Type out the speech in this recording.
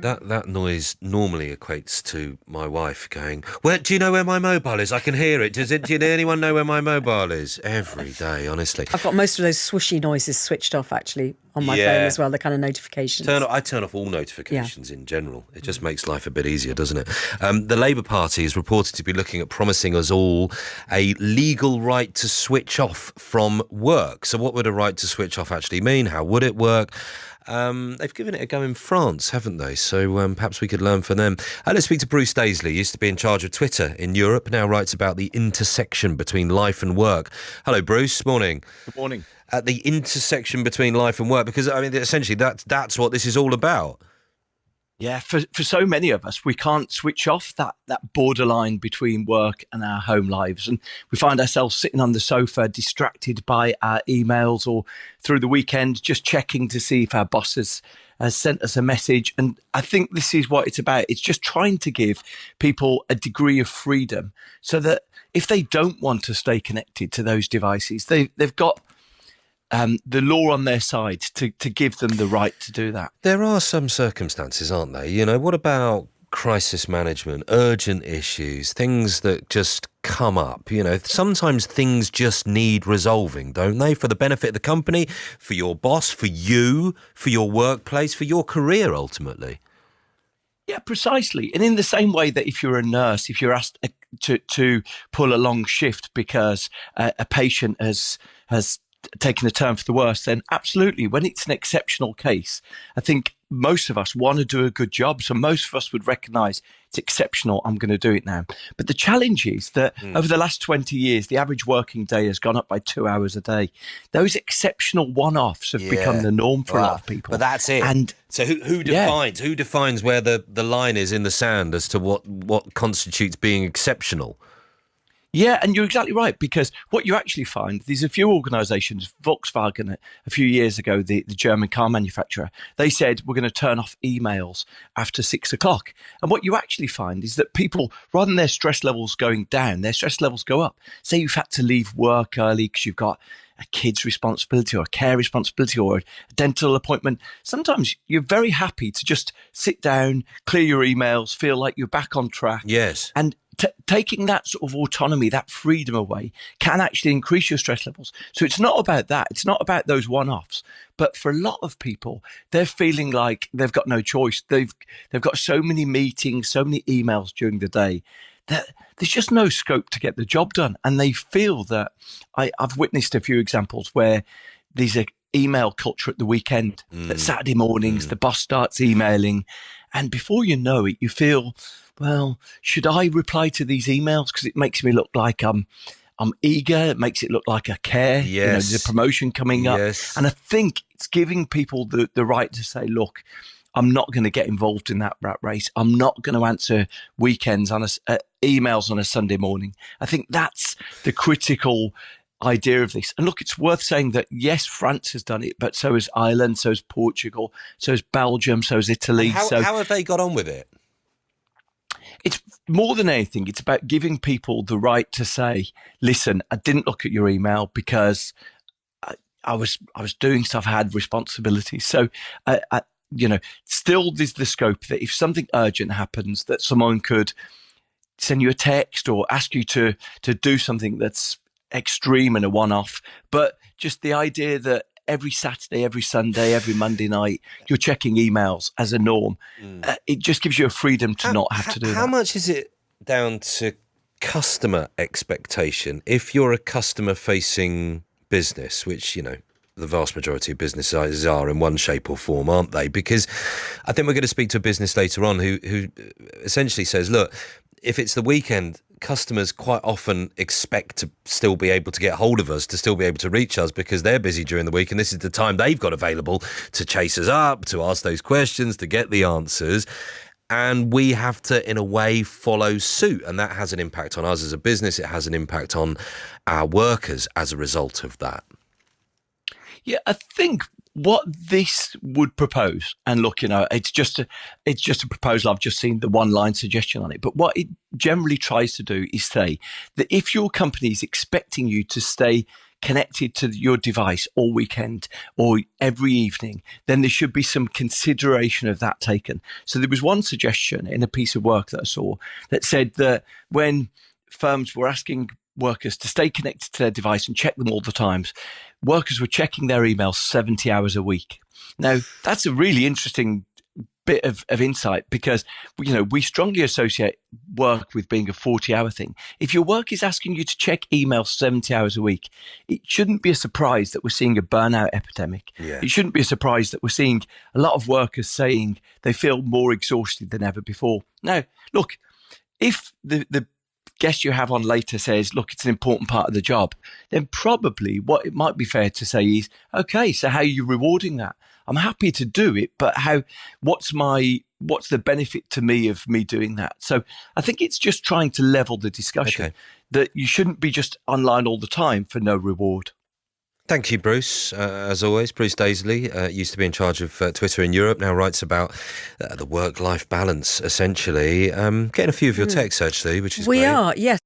That noise normally equates to my wife going, "Where do you know where my mobile is? I can hear it. Do anyone know where my mobile is?" Every day, honestly. I've got most of those swooshy noises switched off actually on my phone Yeah. as well, the kind of notifications. I turn off all Yeah. notifications in general. It just makes life a bit easier, doesn't it? The Labour Party is reported to be looking at promising us all a legal right to switch off from work. So what would a right to switch off actually mean? How would it work? They've given it a go in France, haven't they? So perhaps we could learn from them. Let's speak to Bruce Daisley. Used to be in charge of Twitter in Europe, now writes about the intersection between life and work. Hello, Bruce. Morning. Good morning. At the intersection between life and work, because I mean, essentially that's what this is all about. Yeah, for so many of us, we can't switch off that borderline between work and our home lives. And we find ourselves sitting on the sofa, distracted by our emails, or through the weekend, just checking to see if our boss has sent us a message. And I think this is what it's about. It's just trying to give people a degree of freedom so that if they don't want to stay connected to those devices, they've got the law on their side to give them the right to do that. There are some circumstances, aren't there? You know, what about crisis management, urgent issues, things that just come up? You know, sometimes things just need resolving, don't they? For the benefit of the company, for your boss, for you, for your workplace, for your career, ultimately. Yeah, precisely. And in the same way that if you're a nurse, if you're asked to pull a long shift because a patient has taken a turn for the worse, then absolutely, when it's an exceptional case, I think most of us want to do a good job. So most of us would recognise it's exceptional, I'm going to do it now. But the challenge is that over the last 20 years, the average working day has gone up by 2 hours a day. Those exceptional one-offs have become the norm for a lot of people. But that's it. And so who defines where the line is in the sand as to what constitutes being exceptional? Yeah, and you're exactly right, because what you actually find, there's a few organisations, Volkswagen a few years ago, the German car manufacturer, they said we're going to turn off emails after 6 o'clock. And what you actually find is that people, rather than their stress levels going down, their stress levels go up. Say you've had to leave work early because you've got a kid's responsibility or a care responsibility or a dental appointment. Sometimes you're very happy to just sit down, clear your emails, feel like you're back on track. Yes. And taking that sort of autonomy, that freedom away, can actually increase your stress levels. So it's not about that. It's not about those one-offs. But for a lot of people, they're feeling like they've got no choice. They've got so many meetings, so many emails during the day that there's just no scope to get the job done. And they feel that I've witnessed a few examples where there's an email culture at the weekend, that Saturday mornings, the boss starts emailing. And before you know it, you feel, well, should I reply to these emails? Because it makes me look like I'm eager. It makes it look like I care. Yes. You know, there's a promotion coming up. Yes. And I think it's giving people the right to say, look, I'm not going to get involved in that rat race. I'm not going to answer weekends on emails on a Sunday morning. I think that's the critical idea of this. And look, it's worth saying that, yes, France has done it, but so has Ireland, so has Portugal, so has Belgium, so has Italy. How have they got on with it? It's more than anything, it's about giving people the right to say, listen, I didn't look at your email because I was doing stuff, I had responsibilities. So, still there's the scope that if something urgent happens, that someone could send you a text or ask you to do something that's extreme and a one-off. But just the idea that every Saturday, every Sunday, every Monday night, you're checking emails as a norm. It just gives you a freedom to not have to do that. How much is it down to customer expectation? If you're a customer-facing business, which, you know, the vast majority of businesses are in one shape or form, aren't they? Because I think we're going to speak to a business later on who essentially says, look, if it's the weekend, customers quite often expect to still be able to get hold of us, to still be able to reach us because they're busy during the week and this is the time they've got available to chase us up, to ask those questions, to get the answers. And we have to, in a way, follow suit. And that has an impact on us as a business. It has an impact on our workers as a result of that. Yeah, I think what this would propose, and look, you know, it's just a proposal. I've just seen the one-line suggestion on it. But what it generally tries to do is say that if your company is expecting you to stay connected to your device all weekend or every evening, then there should be some consideration of that taken. So there was one suggestion in a piece of work that I saw that said that when firms were asking workers to stay connected to their device and check them all the times, workers were checking their emails 70 hours a week. Now, that's a really interesting bit of insight, because we strongly associate work with being a 40-hour thing. If your work is asking you to check email 70 hours a week, it shouldn't be a surprise that we're seeing a burnout epidemic. Yeah. It shouldn't be a surprise that we're seeing a lot of workers saying they feel more exhausted than ever before. Now, look, if the guest you have on later says, look, it's an important part of the job, then probably what it might be fair to say is, okay, so how are you rewarding that? I'm happy to do it, but what's the benefit to me of me doing that? So I think it's just trying to level the discussion that you shouldn't be just online all the time for no reward. Thank you, Bruce. As always, Bruce Daisley used to be in charge of Twitter in Europe, now writes about the work-life balance, essentially. Getting a few of your texts, actually, which is great. We are, yes.